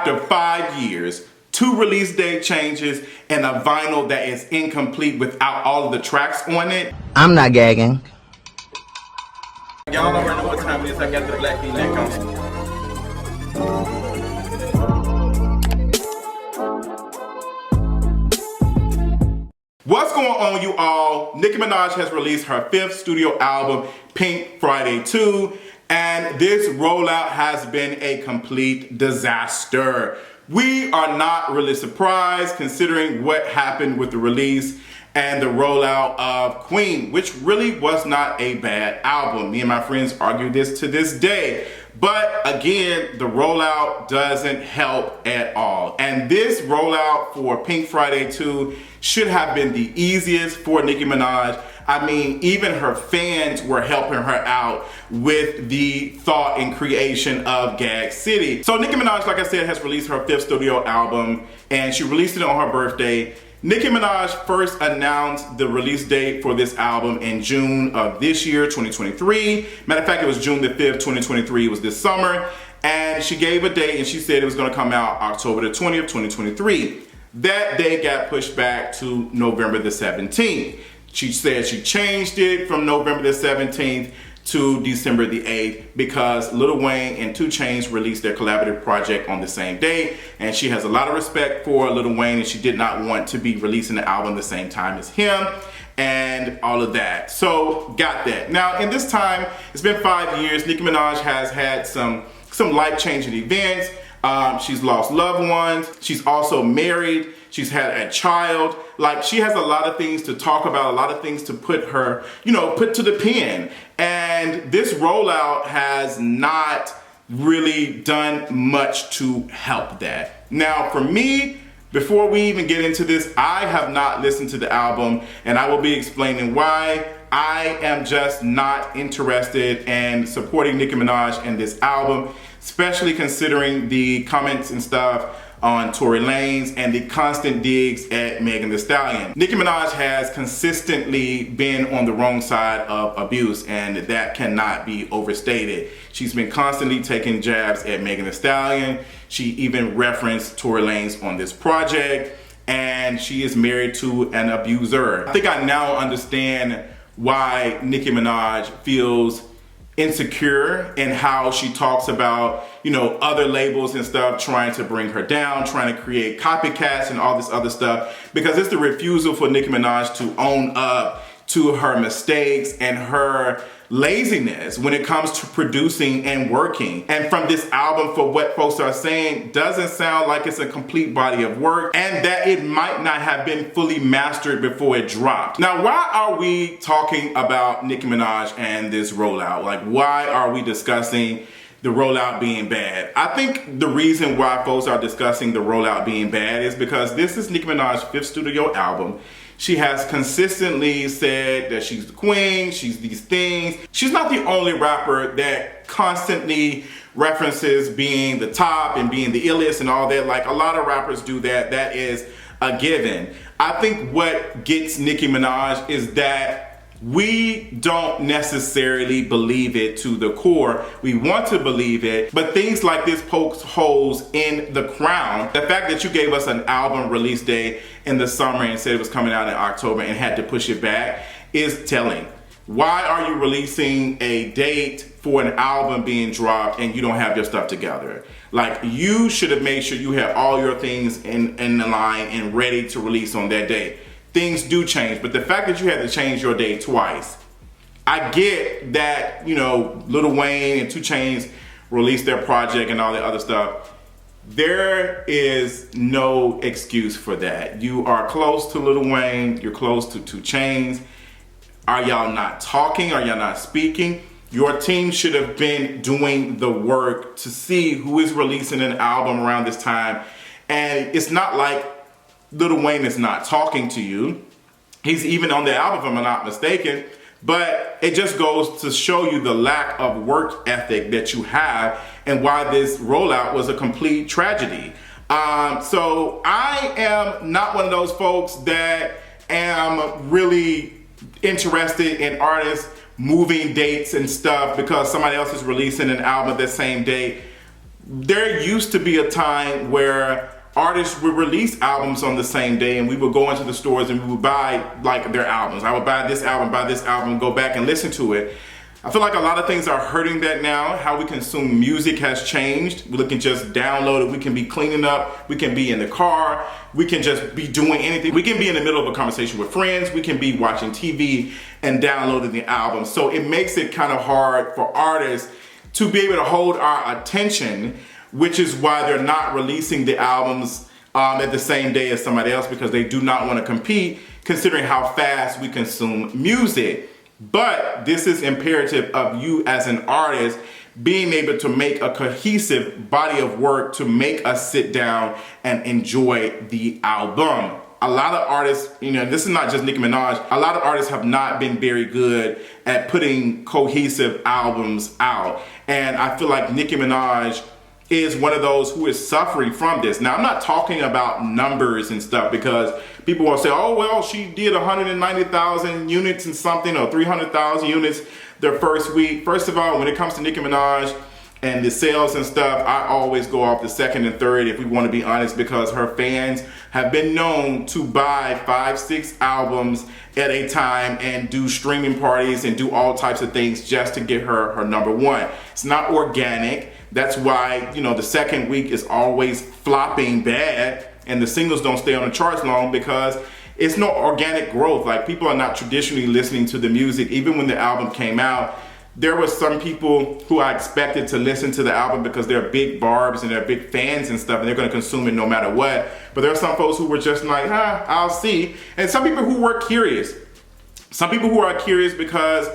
After 5 years, 2 release date changes, and a vinyl that is incomplete without all of the tracks on it. I'm not gagging. Y'all already know what time it is. I got the black V-neck on. What's going on, you all? Nicki Minaj has released her 5th studio album, Pink Friday 2, and this rollout has been a complete disaster. We are not really surprised considering what happened with the release and the rollout of Queen, which really was not a bad album. Me and my friends argue this to this day. But again, the rollout doesn't help at all. And this rollout for Pink Friday 2 should have been the easiest for Nicki Minaj. I mean, even her fans were helping her out with the thought and creation of Gag City. So Nicki Minaj, like I said, has released her 5th studio album, and she released it on her birthday. Nicki Minaj first announced the release date for this album in June of this year, 2023. Matter of fact, it was June the 5th, 2023. It was this summer. And she gave a date and she said it was gonna come out October the 20th, 2023. That date got pushed back to November the 17th. She said she changed it from November the 17th to December the 8th because Lil Wayne and 2 Chainz released their collaborative project on the same day, and she has a lot of respect for Lil Wayne and she did not want to be releasing the album the same time as him and all of that. So got that. Now in this time, it's been 5 years. Nicki Minaj has had some life-changing events. She's lost loved ones. She's also married. She's had a child. Like, she has a lot of things to talk about, a lot of things to put her, put to the pen. And this rollout has not really done much to help that. Now, for me, before we even get into this, I have not listened to the album, and I will be explaining why. I am just not interested in supporting Nicki Minaj in this album, especially considering the comments and stuff on Tory Lanez and the constant digs at Megan Thee Stallion. Nicki Minaj has consistently been on the wrong side of abuse, and that cannot be overstated. She's been constantly taking jabs at Megan Thee Stallion. She even referenced Tory Lanez on this project, and she is married to an abuser. I think I now understand why Nicki Minaj feels insecure in how she talks about, other labels and stuff trying to bring her down, trying to create copycats and all this other stuff, because it's the refusal for Nicki Minaj to own up to her mistakes and her laziness when it comes to producing and working. And from this album, for what folks are saying, doesn't sound like it's a complete body of work and that it might not have been fully mastered before it dropped. Now, why are we talking about Nicki Minaj and this rollout? Like, why are we discussing the rollout being bad? I think the reason why folks are discussing the rollout being bad is because this is Nicki Minaj's 5th studio album. She has consistently said that she's the queen, she's these things. She's not the only rapper that constantly references being the top and being the illest and all that. Like, a lot of rappers do that. That is a given. I think what gets Nicki Minaj is that we don't necessarily believe it to the core. We want to believe it, but things like this pokes holes in the crown. The fact that you gave us an album release date in the summer and said it was coming out in October and had to push it back is telling. Why are you releasing a date for an album being dropped and you don't have your stuff together? Like, you should have made sure you had all your things in the line and ready to release on that day. Things do change, but the fact that you had to change your date twice, I get that, Lil Wayne and 2 Chainz released their project and all that other stuff. There is no excuse for that. You are close to Lil Wayne, you're close to 2 Chainz. Are y'all not talking? Are y'all not speaking? Your team should have been doing the work to see who is releasing an album around this time. And it's not like Lil Wayne is not talking to you. He's even on the album, if I'm not mistaken. But it just goes to show you the lack of work ethic that you have and why this rollout was a complete tragedy. So I am not one of those folks that am really interested in artists moving dates and stuff because somebody else is releasing an album that same day. there used to be a time where artists would release albums on the same day, and we would go into the stores and we would buy like their albums. I would buy this album, go back and listen to it. I feel like a lot of things are hurting that now. How we consume music has changed. We can just download it. We can be cleaning up. We can be in the car. We can just be doing anything. We can be in the middle of a conversation with friends. We can be watching TV and downloading the album. So it makes it kind of hard for artists to be able to hold our attention, which is why they're not releasing the albums at the same day as somebody else, because they do not want to compete, considering how fast we consume music. But this is imperative of you as an artist being able to make a cohesive body of work to make us sit down and enjoy the album. A lot of artists, this is not just Nicki Minaj, a lot of artists have not been very good at putting cohesive albums out. And I feel like Nicki Minaj is one of those who is suffering from this. Now, I'm not talking about numbers and stuff, because people will say, oh, well, she did 190,000 units and something, or 300,000 units their first week. First of all, when it comes to Nicki Minaj and the sales and stuff, I always go off the second and third, if we want to be honest, because her fans have been known to buy 5-6 albums at a time and do streaming parties and do all types of things just to get her number one. It's not organic. That's why, the second week is always flopping bad and the singles don't stay on the charts long, because it's no organic growth. Like, people are not traditionally listening to the music. Even when the album came out, there were some people who I expected to listen to the album because they're big barbs and they're big fans and stuff, and they're going to consume it no matter what. But there are some folks who were just like, I'll see. And some people who were curious. Some people who are curious because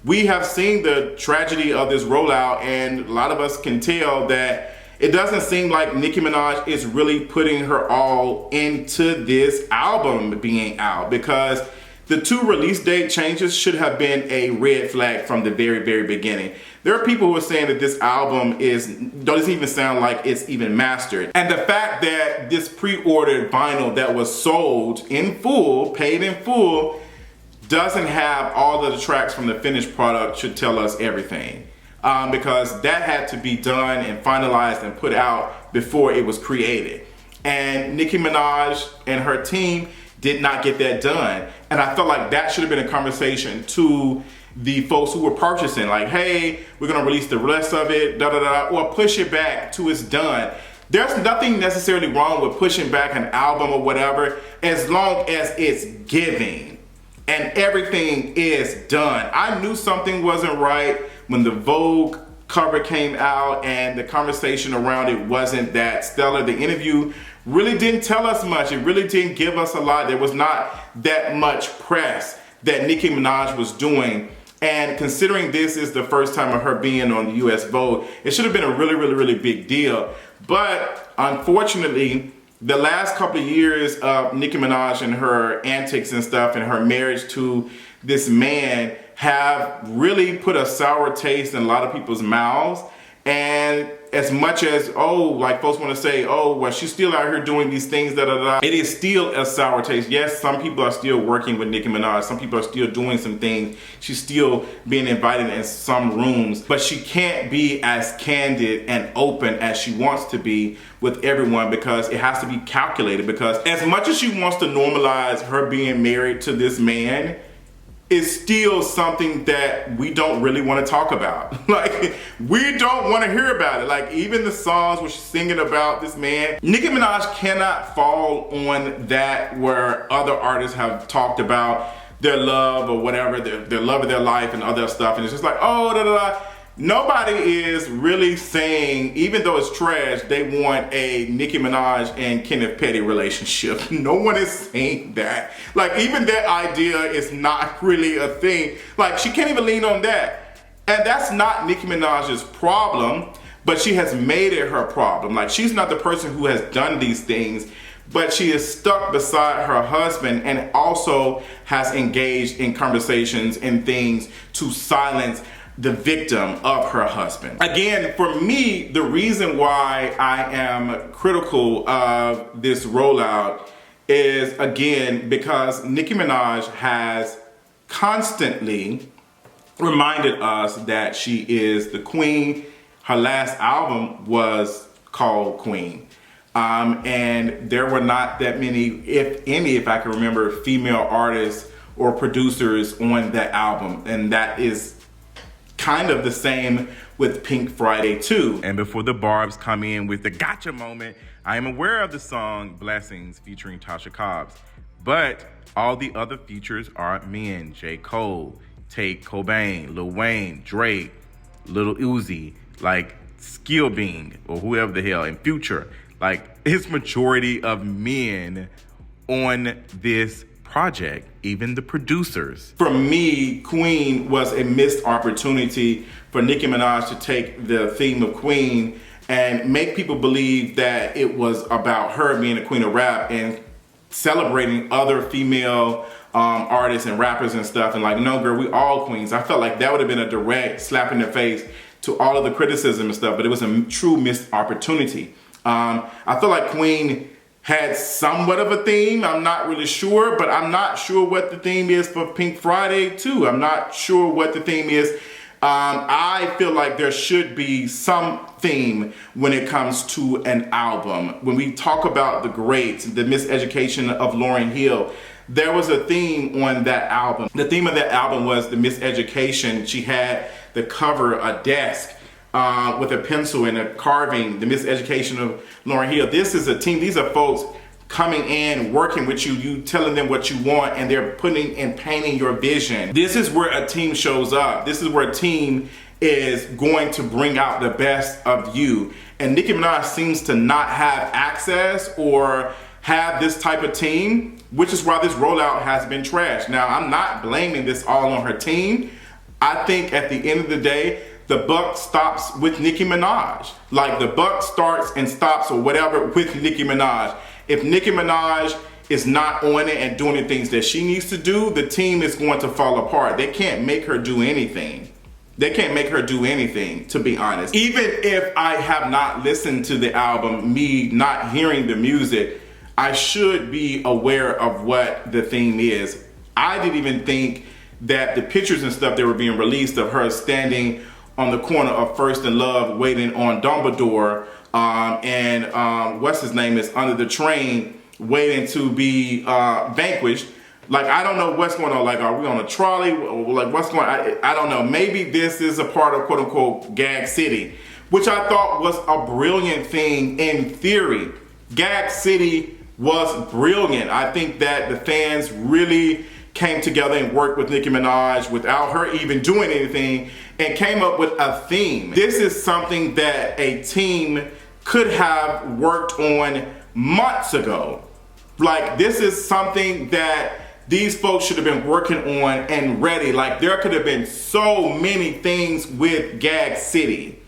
we have seen the tragedy of this rollout, and a lot of us can tell that it doesn't seem like Nicki Minaj is really putting her all into this album being out, because the 2 release date changes should have been a red flag from the very, very beginning. There are people who are saying that this album doesn't even sound like it's even mastered. And the fact that this pre-ordered vinyl that was sold in full, paid in full, doesn't have all of the tracks from the finished product should tell us everything. Because that had to be done and finalized and put out before it was created. And Nicki Minaj and her team did not get that done. And I felt like that should have been a conversation to the folks who were purchasing, like, hey, we're gonna release the rest of it, or push it back to it's done. There's nothing necessarily wrong with pushing back an album or whatever, as long as it's giving and everything is done. I knew something wasn't right when the Vogue cover came out and the conversation around it wasn't that stellar. The interview really didn't tell us much. It really didn't give us a lot. There was not that much press that Nicki Minaj was doing. And considering this is the first time of her being on the US Vogue, it should have been a really, really, really big deal. But unfortunately, the last couple of years of Nicki Minaj and her antics and stuff and her marriage to this man have really put a sour taste in a lot of people's mouths. And as much as, like folks want to say, well, she's still out here doing these things, it is still a sour taste. Yes, some people are still working with Nicki Minaj. Some people are still doing some things. She's still being invited in some rooms, but she can't be as candid and open as she wants to be with everyone, because it has to be calculated. Because as much as she wants to normalize her being married to this man, is still something that we don't really want to talk about. Like, we don't want to hear about it. Like, even the songs where she's singing about this man, Nicki Minaj cannot fall on that where other artists have talked about their love or whatever, their love of their life and other stuff, and it's just like, Nobody is really saying, even though it's trash, they want a Nicki Minaj and Kenneth Petty relationship. No one is saying that. Like, even that idea is not really a thing. Like, she can't even lean on that. And that's not Nicki Minaj's problem, but she has made it her problem. Like, she's not the person who has done these things, but she is stuck beside her husband and also has engaged in conversations and things to silence the victim of her husband. Again, for me, the reason why I am critical of this rollout is, again, because Nicki Minaj has constantly reminded us that she is the queen. Her last album was called Queen. And there were not that many, if any, if I can remember, female artists or producers on that album. And that is kind of the same with Pink Friday 2. And before the Barbs come in with the gotcha moment, I am aware of the song Blessings featuring Tasha Cobbs. But all the other features are men: J. Cole, Tate Cobain, Lil Wayne, Drake, Lil Uzi, like Skill Bean or whoever the hell, and Future. Like, it's majority of men on this project, even the producers. For me, Queen was a missed opportunity for Nicki Minaj to take the theme of Queen and make people believe that it was about her being the queen of rap and celebrating other female artists and rappers and stuff, and like, no girl, we all queens. I felt like that would have been a direct slap in the face to all of the criticism and stuff, but it was a true missed opportunity. I feel like Queen had somewhat of a theme. I'm not really sure, but I'm not sure what the theme is for Pink Friday 2. I'm not sure what the theme is. I feel like there should be some theme when it comes to an album. When we talk about the greats, the miseducation of Lauryn Hill, there was a theme on that album. The theme of that album was the miseducation. She had the cover, a desk with a pencil and a carving, the miseducation of Lauryn Hill. This is a team. These are folks coming in, working with you telling them what you want, and they're putting and painting your vision. This is where a team shows up. This is where a team is going to bring out the best of you. And Nicki Minaj seems to not have access or have this type of team, which is why this rollout has been trashed. Now, I'm not blaming this all on her team. I think at the end of the day, the buck stops with Nicki Minaj. Like, the buck starts and stops or whatever with Nicki Minaj. If Nicki Minaj is not on it and doing the things that she needs to do, the team is going to fall apart. They can't make her do anything. They can't make her do anything, to be honest. Even if I have not listened to the album, me not hearing the music, I should be aware of what the theme is. I didn't even think that the pictures and stuff that were being released of her standing on the corner of First and Love waiting on Dumbledore, and what's his name is under the train waiting to be vanquished. Like, I don't know what's going on. Like, are we on a trolley? Like, what's going on? I don't know. Maybe this is a part of quote unquote Gag City, which I thought was a brilliant thing in theory. Gag City was brilliant. I think that the fans really came together and worked with Nicki Minaj without her even doing anything and came up with a theme. This is something that a team could have worked on months ago. Like, this is something that these folks should have been working on and ready. Like, there could have been so many things with Gag City.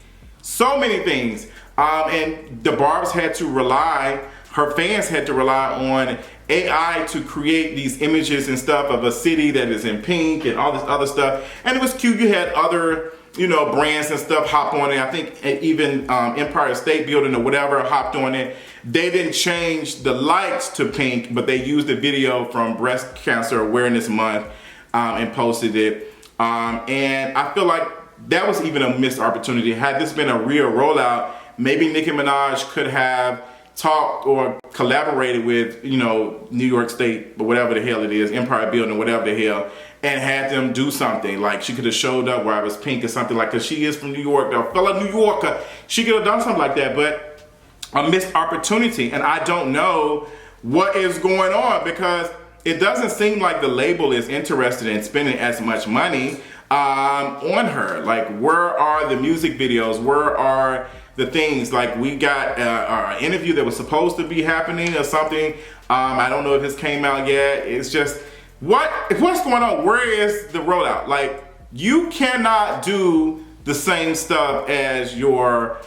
So many things. And the Barbs had to rely, her fans had to rely on AI to create these images and stuff of a city that is in pink and all this other stuff. And it was cute. You had other, brands and stuff hop on it. I think even Empire State Building or whatever hopped on it. They didn't change the lights to pink, but they used a video from Breast Cancer Awareness Month and posted it. And I feel like that was even a missed opportunity. Had this been a real rollout, maybe Nicki Minaj could have talked or collaborated with, New York State or whatever the hell it is, Empire Building, whatever the hell, and had them do something. Like, she could have showed up where I was pink or something like, because she is from New York, a fellow New Yorker. She could have done something like that, but a missed opportunity. And I don't know what is going on, because it doesn't seem like the label is interested in spending as much money on her. Like, where are the music videos? Where are the things? Like, we got an interview that was supposed to be happening or something. I don't know if this came out yet. It's just, what's going on? Where is the rollout? Like, you cannot do the same stuff as your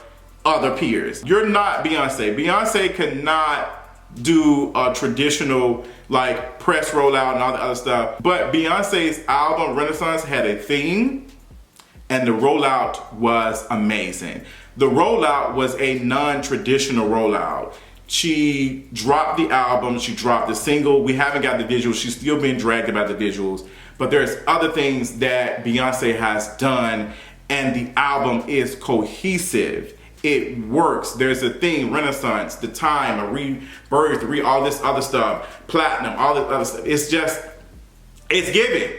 other peers. You're not Beyonce. Beyonce cannot do a traditional like press rollout and all the other stuff. But Beyonce's album Renaissance had a theme, and the rollout was amazing. The rollout was a non-traditional rollout. She dropped the album, she dropped the single. We haven't got the visuals. She's still being dragged about the visuals. But there's other things that Beyonce has done, and the album is cohesive. It works. There's a thing, Renaissance, the time, a rebirth, all this other stuff, platinum, all this other stuff. It's just, it's giving.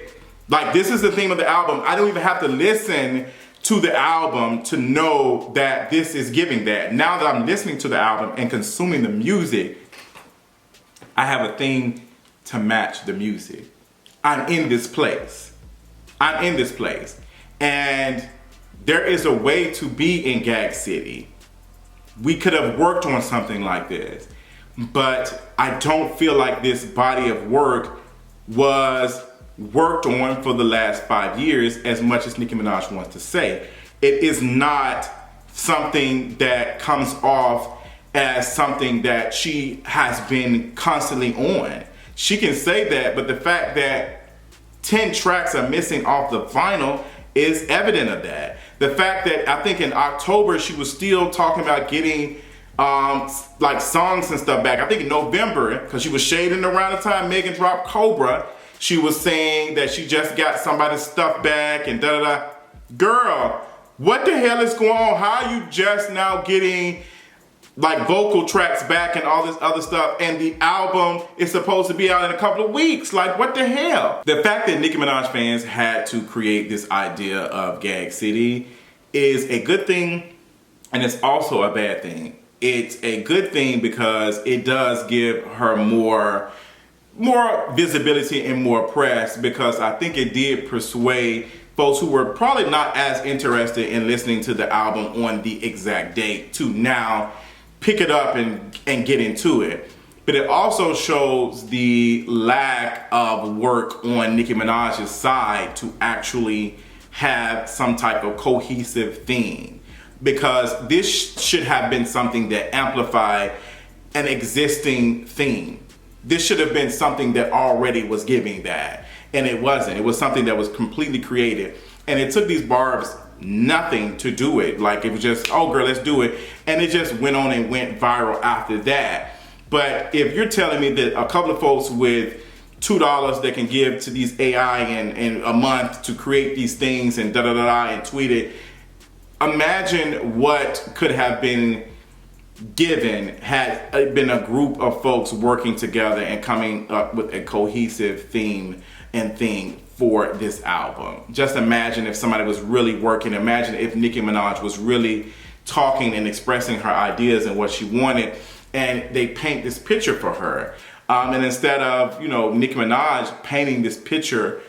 Like, this is the theme of the album. I don't even have to listen to the album to know that this is giving that. Now that I'm listening to the album and consuming the music, I have a thing to match the music. I'm in this place. I'm in this place. And there is a way to be in Gag City. We could have worked on something like this, but I don't feel like this body of work was worked on for the last 5 years as much as Nicki Minaj wants to say. It is not something that comes off as something that she has been constantly on. She can say that, but the fact that 10 tracks are missing off the vinyl is evident of that. The fact that I think in October she was still talking about getting like songs and stuff back. I think in November, because she was shading around the time Megan dropped Cobra, she was saying that she just got somebody's stuff back and da-da-da. Girl, what the hell is going on? How are you just now getting like vocal tracks back and all this other stuff, and the album is supposed to be out in a couple of weeks? Like, what the hell? The fact that Nicki Minaj fans had to create this idea of Gag City is a good thing, and it's also a bad thing. It's a good thing because it does give her more visibility and more press, because I think it did persuade folks who were probably not as interested in listening to the album on the exact date to now pick it up and get into it. But it also shows the lack of work on Nicki Minaj's side to actually have some type of cohesive theme, because this should have been something that amplified an existing theme. This should have been something that already was giving that, and it wasn't. It was something that was completely created, and it took these barbs nothing to do it. Like, it was just, oh girl, let's do it, and it just went on and went viral after that. But if you're telling me that a couple of folks with $2 that can give to these AI in a month to create these things and da-da-da-da and tweet it, imagine what could have been given had it been a group of folks working together and coming up with a cohesive theme and thing for this album. Just imagine if somebody was really working. Imagine if Nicki Minaj was really talking and expressing her ideas and what she wanted, and they paint this picture for her. And instead of, Nicki Minaj painting this picture,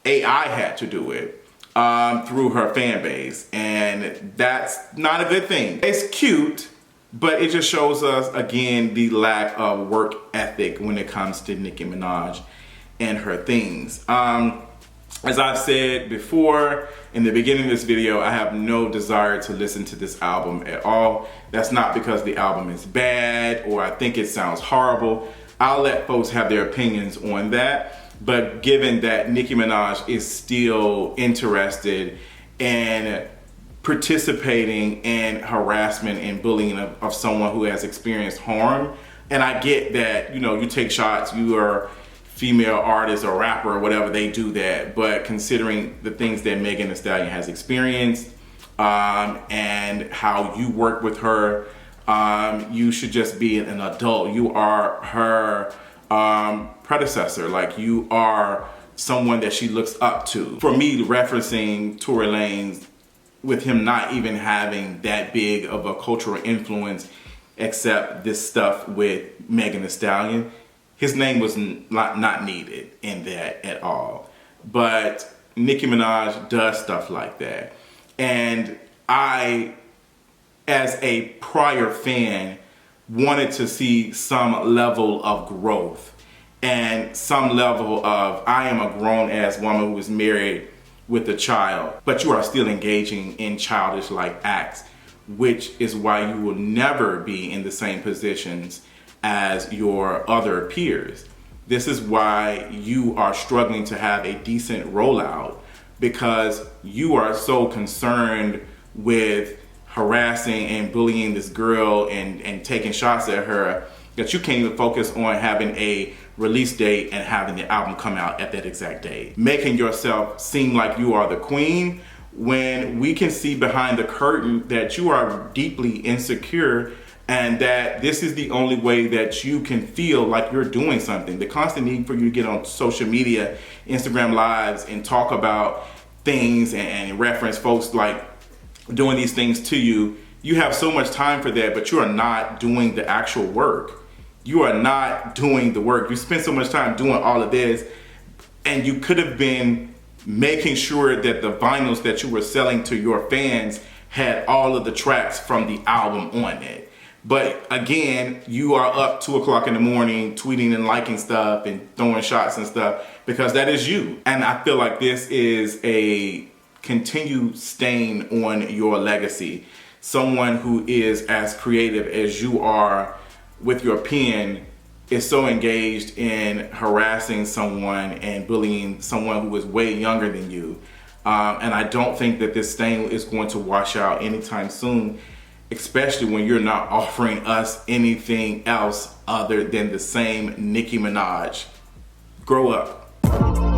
AI had to do it through her fan base. And that's not a good thing. It's cute, but it just shows us, again, the lack of work ethic when it comes to Nicki Minaj and her things. As I've said before in the beginning of this video, I have no desire to listen to this album at all. That's not because the album is bad or I think it sounds horrible. I'll let folks have their opinions on that. But given that Nicki Minaj is still interested in participating in harassment and bullying of someone who has experienced harm, and I get that, you take shots, you are female artist or rapper or whatever, they do that. But considering the things that Megan Thee Stallion has experienced and how you work with her, you should just be an adult. You are her predecessor. Like, you are someone that she looks up to. For me, referencing Tory Lanez, with him not even having that big of a cultural influence except this stuff with Megan Thee Stallion, his name was not needed in that at all. But Nicki Minaj does stuff like that. And I, as a prior fan, wanted to see some level of growth and some level of, I am a grown-ass woman who is married with a child, but you are still engaging in childish-like acts, which is why you will never be in the same positions as your other peers. This is why you are struggling to have a decent rollout, because you are so concerned with harassing and bullying this girl and taking shots at her that you can't even focus on having a release date and having the album come out at that exact date. Making yourself seem like you are the queen when we can see behind the curtain that you are deeply insecure and that this is the only way that you can feel like you're doing something. The constant need for you to get on social media, Instagram lives, and talk about things and reference folks like doing these things to you. You have so much time for that, but you are not doing the actual work. You are not doing the work. You spend so much time doing all of this, and you could have been making sure that the vinyls that you were selling to your fans had all of the tracks from the album on it. But again, you are up 2 o'clock in the morning tweeting and liking stuff and throwing shots and stuff because that is you. And I feel like this is a continued stain on your legacy. Someone who is as creative as you are with your pen is so engaged in harassing someone and bullying someone who is way younger than you. And I don't think that this stain is going to wash out anytime soon, especially when you're not offering us anything else other than the same Nicki Minaj. Grow up.